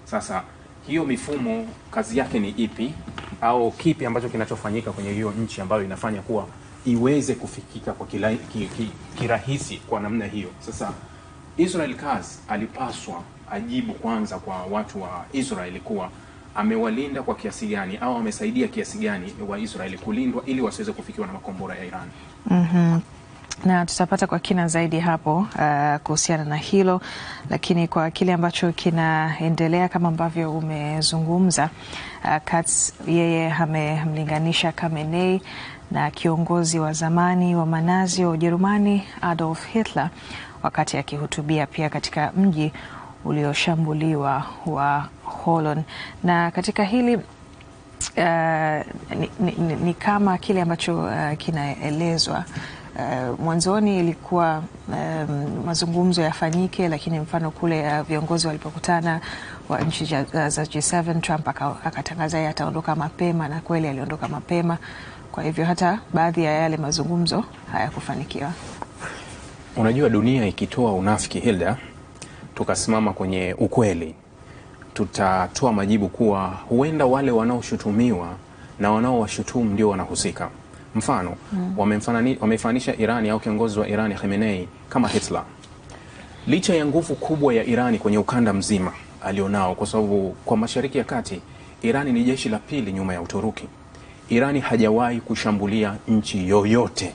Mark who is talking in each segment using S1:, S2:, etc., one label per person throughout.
S1: Sasa hiyo mifumo kazi yake ni ipi, au kipi ambacho kinachofanyika kwenye hiyo nchi ambayo inafanya kuwa iweze kufikika kwa kirahisi kwa namna hiyo? Sasa Israel Katz alipaswa ajibu kwanza kwa watu wa Israeli kuwa amewalinda kwa kiasi gani au amesaidia kiasi gani wa Israeli kulindwa ili wasiweze kufikiwa na makombora ya Iran.
S2: Na tutapata kwa kina zaidi hapo kuhusiana na hilo, lakini kwa kile ambacho kinaendelea kama ambavyo umezungumza, Katz yeye amemlinganisha Khamenei na kiongozi wa zamani wa Manazi wa Ujerumani Adolf Hitler wakati akihutubia pia katika mji ulioshambuliwa wa Holon. Na katika hili ni kama kile ambacho kinaelezwa mwanzoni ilikuwa mazungumzo yafanyike, lakini mfano kule viongozi walipokutana wa nchi za G7, Trump akatangaza yeye ataondoka mapema, na kweli aliondoka mapema. Kwa hivyo hata baadhi ya yale mazungumzo hayakufanikiwa.
S1: Unajua, dunia ikitoa unafiki, Hilda, tukasimama kwenye ukweli, tutatoa majibu kuwa huenda wale wanaoshutumiwa na wanaowashutumu ndio wanahusika. Mfano, wamefanisha Irani au kiongozi wa Irani Khamenei kama Hitler. Licha ya nguvu kubwa ya Irani kwenye ukanda mzima alionao, kwa sababu kwa Mashariki ya Kati Irani ni jeshi la pili nyuma ya Uturuki. Irani hajawahi kushambulia nchi yoyote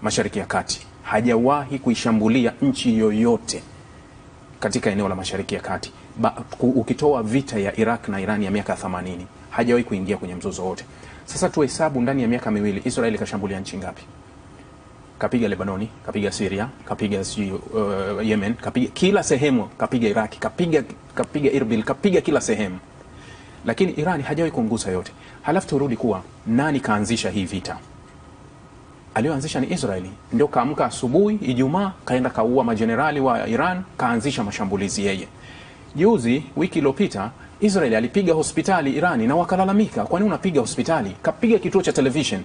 S1: Mashariki ya Kati. Hajawahi kuishambulia nchi yoyote katika eneo la Mashariki ya Kati. Ukitoa vita ya Iraq na Irani ya miaka 80, hajawahi kuingia kwenye mzozo wote. Sasa tuhesabu ndani ya miaka miwili Israeli kashambulia nchi ngapi? Kapiga Lebanoni, kapiga Syria, kapiga Yemen, kapiga kila sehemu, kapiga Iraq, kapiga Irbil, kapiga kila sehemu. Lakini Irani hajawahi kuunguza yote. Halafu turudi kuwa nani kaanzisha hii vita? Alioanzisha ni Israeli. Ndio kaamka asubuhi Ijumaa kaenda kaua majenerali wa Iran, kaanzisha mashambulizi yeye. Juzi wiki iliyopita Israeli alipiga hospitali Irani na wakalalamika, kwa nini unapiga hospitali? Kapiga kituo cha television.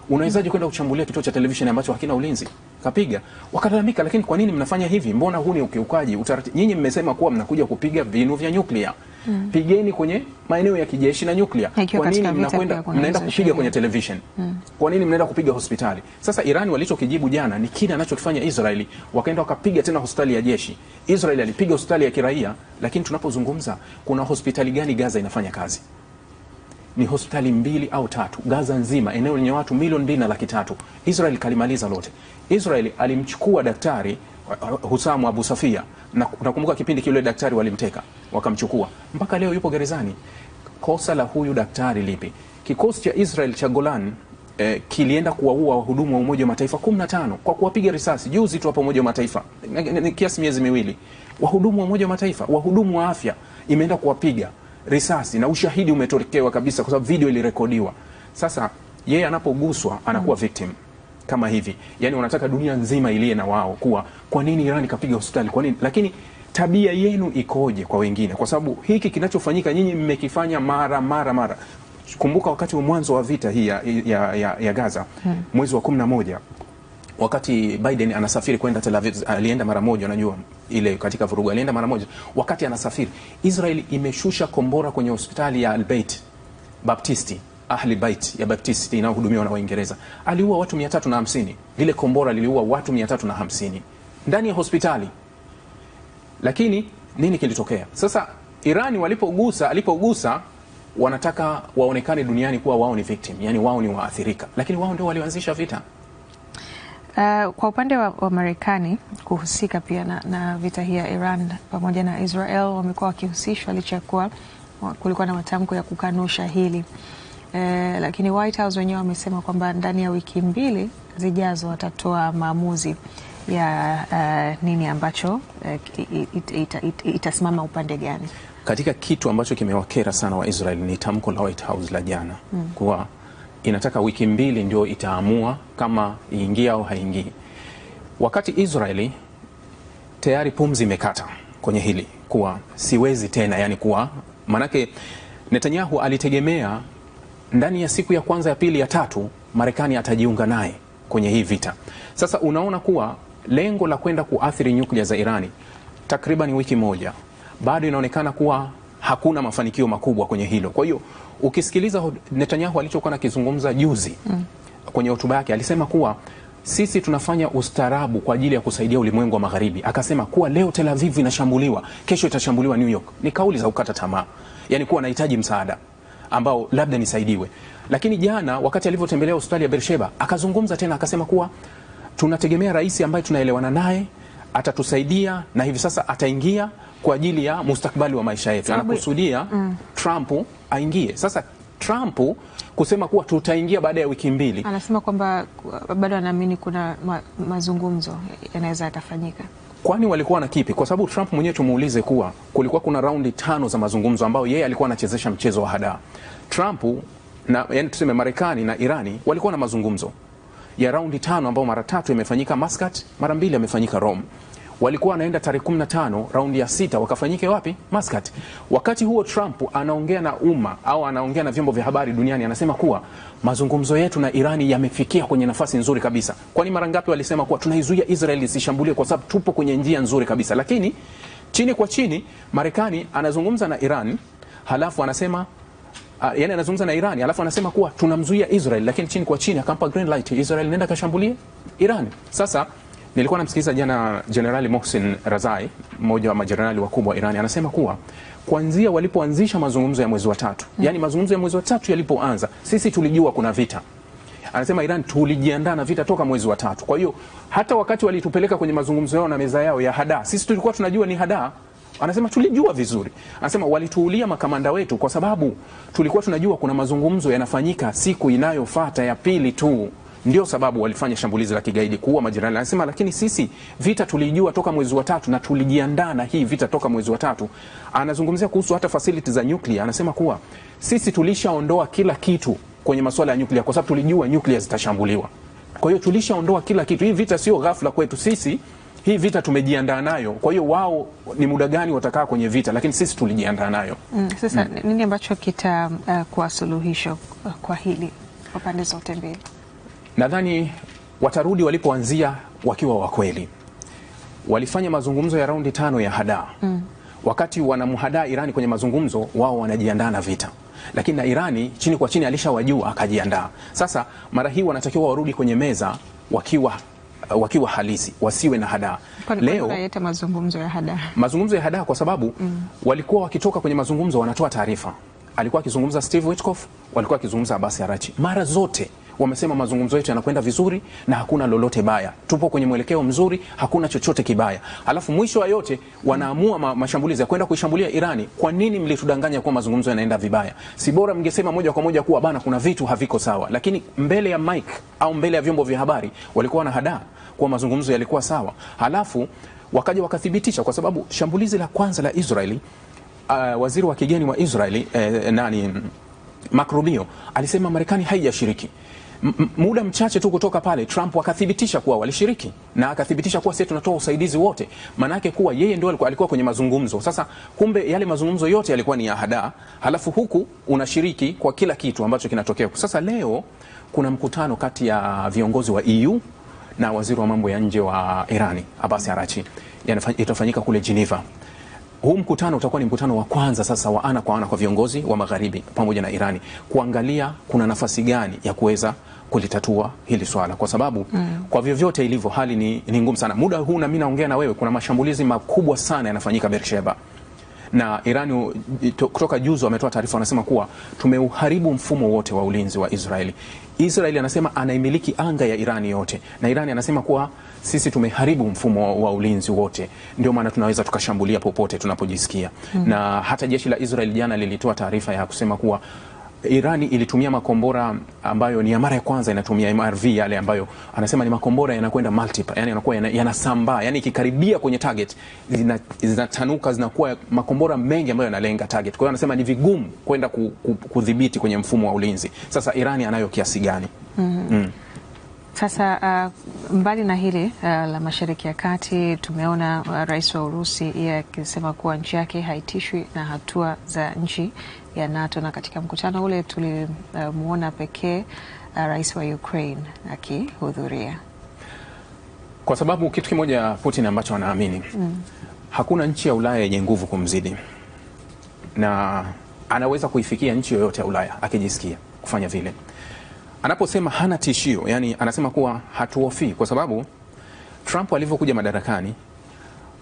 S1: Unawezaje kwenda kushambulia kituo cha television ambacho hakina ulinzi? Kapiga. Wakalalamika, lakini kwa nini mnafanya hivi? Mbona huu ni ukiukaji? Nyinyi mmesema kuwa mnakuja kupiga vinu vya nyuklia. Pigeni kwenye maeneo ya kijeshi na nyuklia. Kwa nini mnaenda kupiga kwenye television? Kwa nini mnaenda kupiga hospitali? Sasa Irani walichokijibu jana ni kile anachokifanya Israeli, wakaenda wakapiga tena hospitali ya jeshi. Israeli alipiga hospitali ya kiraia, lakini tunapozungumza kuna hospitali gani Gaza inafanya kazi? Ni hospitali 2 au 3 Gaza nzima, eneo lenye watu 2.3 milioni. Israeli kalimaliza lote. Israeli alimchukua daktari Husamu Abu Safia, na nakumbuka kipindi kile daktari walimteka wakamchukua, mpaka leo yupo gerezani. Kosa la huyu daktari lipi? Kikosi cha Israel cha Golan kilienda kuwaua wahudumu wa Umoja wa Mataifa 15 kwa kuwapiga risasi. Juzi tu hapo Umoja wa Mataifa, kiasi miezi miwili, wahudumu wa Umoja wa Mataifa, wahudumu wa afya, imeenda kuwapiga risasi na ushahidi umetolewa kabisa, kwa sababu video ilirekodiwa. Sasa yeye anapoguswa anakuwa victim kama hivi. Yani wanataka dunia nzima ilie na wao kuwa kwa nini Irani kapiga hospitali, kwa nini? Lakini tabia yenu ikoje kwa wengine? Kwa sababu hiki kinachofanyika nyinyi mmekifanya mara. Kumbuka wakati wa mwanzo wa vita hii ya Gaza, mwezi wa 11, wakati Biden anasafiri kwenda Tel Aviv, alienda mara moja, unajua ile katika vurugu alienda mara moja. Wakati anasafiri, Israeli imeshusha kombora kwenye hospitali ya Al-Beit Baptisti, Ahli Bait ya Baptisti inayohudumiwa na Waingereza. Aliua watu 350. Lile kombora liliua watu 350 ndani ya hospitali. Lakini nini kilitokea? Sasa Irani alipogusa wanataka waonekane duniani kuwa wao ni victim, yani wao ni waathirika, lakini wao ndio walioanzisha vita.
S2: Kwa upande wa Marekani kuhusika pia na vita hii ya Iran pamoja na Israel, wamekuwa wakihusishwa licha kuwa kulikuwa na matamko ya kukanusha hili. Lakini White House wenyewe wamesema kwamba ndani ya wiki 2 zijazo watatoa maamuzi ya nini ambacho itasimama upande gani.
S1: Katika kitu ambacho kimewakera sana wa Israel ni tamko la White House la jana, kuwa inataka wiki 2 ndio itaamua kama iingia au haingii. Wakati Israeli tayari pumzi imekata kwenye hili kuwa siwezi tena, yani kuwa manake Netanyahu alitegemea ndani ya siku ya kwanza, ya pili, ya tatu Marekani atajiunga naye kwenye hii vita. Sasa unaona kuwa lengo la kwenda kuathiri nyuklia za Irani takriban wiki 1 bado inaonekana kuwa hakuna mafanikio makubwa kwenye hilo. Kwa hiyo ukisikiliza Netanyahu alichokuwa nakizungumza juzi kwenye hotuba yake, alisema kuwa sisi tunafanya ustaarabu kwa ajili ya kusaidia ulimwengu wa magharibi. Akasema kuwa leo Tel Aviv inashambuliwa, kesho itashambuliwa New York. Ni kauli za kukata tamaa, yani kuwa anahitaji msaada ambao labda nisaidiwe. Lakini jana wakati alivyotembelea hospitali ya Beersheba akazungumza tena, akasema kuwa tunategemea rais ambaye tunaelewana naye atatusaidia na hivi sasa ataingia kwa ajili ya mustakabali wa maisha yetu. Anakusudia Trump aingie. Sasa Trump kusema kuwa tutaingia baada ya wiki 2,
S2: anasema kwamba bado anaamini kuna mazungumzo yanaweza yakafanyika.
S1: Kwani walikuwa na kipi? Kwa sababu Trump mwenyewe tumuulize kuwa kulikuwa kuna raundi 5 za mazungumzo ambao yeye alikuwa anachezesha mchezo wa hadaa. Trump na yani tuseme Marekani na Irani walikuwa na mazungumzo ya raundi 5 ambao mara 3 yamefanyika Muscat, mara 2 yamefanyika Rome. Walikuwa wanaenda tarehe 15 raundi ya 6 wakafanyike wapi? Muscat. Wakati huo Trump anaongea na umma au anaongea na vyombo vya habari duniani, anasema kuwa mazungumzo yetu na Irani yamefikia kwenye nafasi nzuri kabisa. Kwani mara ngapi walisema kuwa tunaizuia Israeli isishambulie kwa sababu tupo kwenye njia nzuri kabisa. Lakini chini kwa chini Marekani anazungumza na Iran, halafu anasema yani anazungumza na Irani halafu anasema kuwa tunamzuia Israel, lakini chini kwa chini akampa green light Israel nenda kashambulie Iran. Sasa nilikuwa namsikiliza jana Generali Mohsen Razai, mmoja wa majenerali wakubwa wa Irani, anasema kuwa kuanzia walipoanzisha mazungumzo ya mwezi wa 3, yani mazungumzo ya mwezi wa 3 yalipoanza, sisi tulijua kuna vita. Anasema Iran tulijiandaa na vita toka mwezi wa 3. Kwa hiyo hata wakati walitupeleka kwenye mazungumzo yao na meza yao ya hadaa, sisi tulikuwa tunajua ni hadaa. Anasema tulijua vizuri. Anasema walituulia makamanda wetu kwa sababu tulikuwa tunajua kuna mazungumzo yanafanyika siku inayofuata ya 2 tu. Ndio sababu walifanya shambulizi la kigaidi kuua majenerali. Anasema lakini sisi vita tulijua toka mwezi wa 3 na tulijiandaa na hii vita toka mwezi wa 3. Anazungumzia kuhusu hata facility za nyuklia. Anasema kuwa sisi tulishaondoa kila kitu kwenye masuala ya nyuklia kwa sababu tulijua nyuklia zitashambuliwa. Kwa hiyo tulishaondoa kila kitu. Hii vita sio ghafla kwetu sisi. Hii vita tumejiandaa nayo. Kwa hiyo wao ni muda gani watakaa kwenye vita, lakini sisi tulijiandaa nayo.
S2: Sasa nini ambacho kwa suluhisho kwa hili kwa pande zote mbili?
S1: Nadhani watarudi walipoanzia wakiwa wa kweli. Walifanya mazungumzo ya raundi 5 ya hadaa. Wakati wanamhadaa Irani kwenye mazungumzo, wao wanajiandaa na vita. Lakini na Irani chini kwa chini alishawajua akajiandaa. Sasa mara hii wanatakiwa warudi kwenye meza wakiwa halisi, wasiwe na hadaa.
S2: Leo yaita mazungumzo ya hadaa. Mazungumzo
S1: ya hadaa kwa sababu walikuwa wakitoka kwenye mazungumzo wanatoa taarifa. Alikuwa akizungumza Steve Witkoff, walikuwa akizungumza Abbas Araghchi. Mara zote wamesema mazungumzo yetu yanakwenda vizuri na hakuna lolote baya. Tupo kwenye mwelekeo mzuri, hakuna chochote kibaya. Alafu mwisho wa yote wanaamua mashambulizi ya kwenda kuishambulia Irani. Kwa nini mlitudanganya kwa mazungumzo yanaenda vibaya? Si bora mngesema moja kwa moja kuwa bana kuna vitu haviko sawa. Lakini mbele ya mic au mbele ya vyombo vya habari walikuwa na hadaa kwa mazungumzo yalikuwa sawa. Halafu wakaja wakathibitisha kwa sababu shambulizi la kwanza la Israeli waziri wa kigeni wa Israeli Mark Rubio alisema Marekani haijashiriki. Muda mchache tu kutoka pale Trump akathibitisha kuwa walishiriki na akathibitisha kuwa sisi tunatoa usaidizi wote. Maana yake kuwa yeye ndio alikuwa kwenye mazungumzo. Sasa kumbe yale mazungumzo yote yalikuwa ni ya hadaa, halafu huku unashiriki kwa kila kitu ambacho kinatokea. Sasa leo kuna mkutano kati ya viongozi wa EU na waziri wa mambo ya nje wa Irani Abbas Araghchi. Itafanyika kule Geneva. Huu mkutano utakuwa ni mkutano wa kwanza sasa wa ana kwa viongozi wa magharibi pamoja na Irani kuangalia kuna nafasi gani ya kuweza kulitatua hili swala, kwa sababu kwa vyovyote ilivyo hali ni ngumu sana. Muda huu na mimi naongea na wewe kuna mashambulizi makubwa sana yanafanyika Beersheba. Na Irani kutoka juzi wametoa taarifa wanasema kuwa tumeuharibu mfumo wote wa ulinzi wa Israeli. Israeli anasema anaimiliki anga ya Irani yote na Irani anasema kuwa sisi tumeharibu mfumo wa ulinzi wote, ndio maana tunaweza tukashambulia popote tunapojisikia. Na hata jeshi la Israeli jana lilitoa taarifa ya kusema kuwa Irani ilitumia makombora ambayo ni ya mara ya kwanza inatumia MRV yale ambayo anasema ni makombora yanakwenda multiple, yani yanakuwa yanasambaa, yani ikikaribia kwenye target zinatanuka, zinakuwa makombora mengi ambayo yanalenga target. Kwa hiyo anasema ni vigumu kwenda kudhibiti kwenye mfumo wa ulinzi. Sasa Irani anayo kiasi gani?
S2: Sasa mbali na hili la Mashariki ya Kati, tumeona rais wa Urusi yeye akisema kuwa nchi yake haitishwi na hatua za nchi ya NATO, na katika mkutano ule tulimuona pekee rais wa Ukraine akihudhuria.
S1: Kwa sababu kitu kimoja Putin ambacho anaamini, hakuna nchi ya Ulaya yenye nguvu kumzidi. na anaweza kuifikia nchi yoyote ya Ulaya akijisikia kufanya vile. Anaposema hana tishio, yani anasema kuwa hatuhofii, kwa sababu Trump alivyokuja madarakani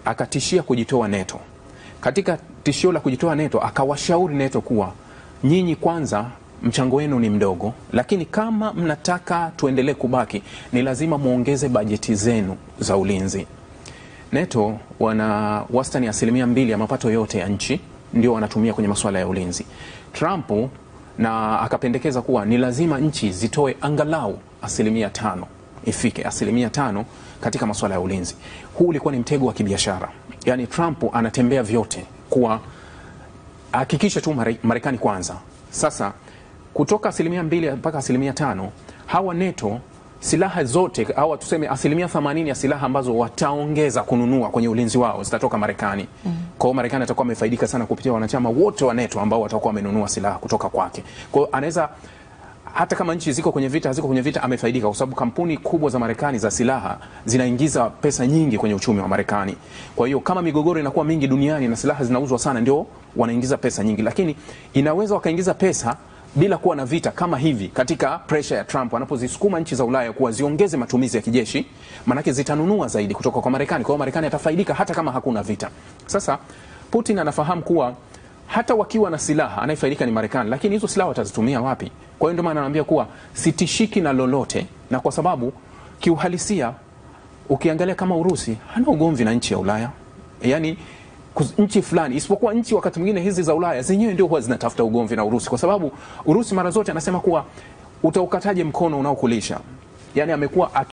S1: akatishia kujitoa NATO. Katika tishio la kujitoa NATO akawashauri NATO kuwa nyinyi kwanza mchango wenu ni mdogo, lakini kama mnataka tuendelee kubaki ni lazima muongeze bajeti zenu za ulinzi. NATO wana wastani 2% ya mapato yote ya nchi ndio wanatumia kwenye masuala ya ulinzi. Trump na akapendekeza kuwa ni lazima nchi zitoe angalau 5%, ifike 5% katika masuala ya ulinzi. Huu ulikuwa ni mtego wa kibiashara. Yani Trump anatembea vyote kuwa hakikisha tu Marekani kwanza. Sasa kutoka 2% mpaka 5%, hawa NATO silaha zote au tuseme 80% ya silaha ambazo wataongeza kununua kwenye ulinzi wao zitatoka Marekani. Kwa hiyo Marekani atakuwa amefaidika sana kupitia wanachama wote wa NATO ambao watakuwa wamenunua silaha kutoka kwake. Kwa hiyo anaweza hata kama nchi ziko kwenye vita, haziko kwenye vita, amefaidika kwa sababu kampuni kubwa za Marekani za silaha zinaingiza pesa nyingi kwenye uchumi wa Marekani. Kwa hiyo kama migogoro inakuwa mingi duniani na silaha zinauzwa sana, ndio wanaingiza pesa nyingi, lakini inaweza wakaingiza pesa bila kuwa na vita kama hivi. Katika pressure ya Trump anapozisukuma nchi za Ulaya kuwa ziongeze matumizi ya kijeshi, manake zitanunua zaidi kutoka kwa Marekani. Kwa hiyo Marekani atafaidika hata kama hakuna vita. Sasa Putin anafahamu kuwa hata wakiwa na silaha anayefaidika ni Marekani, lakini hizo silaha watazitumia wapi? Kwa hiyo ndio maana anaambia kuwa sitishiki na lolote, na kwa sababu kiuhalisia ukiangalia kama Urusi hana ugomvi na nchi ya Ulaya. Yani nchi fulani, isipokuwa nchi wakati mwingine hizi za Ulaya zenyewe ndio huwa zinatafuta ugomvi na Urusi, kwa sababu Urusi mara zote anasema kuwa utaukataje mkono unaokulisha. Yani amekuwa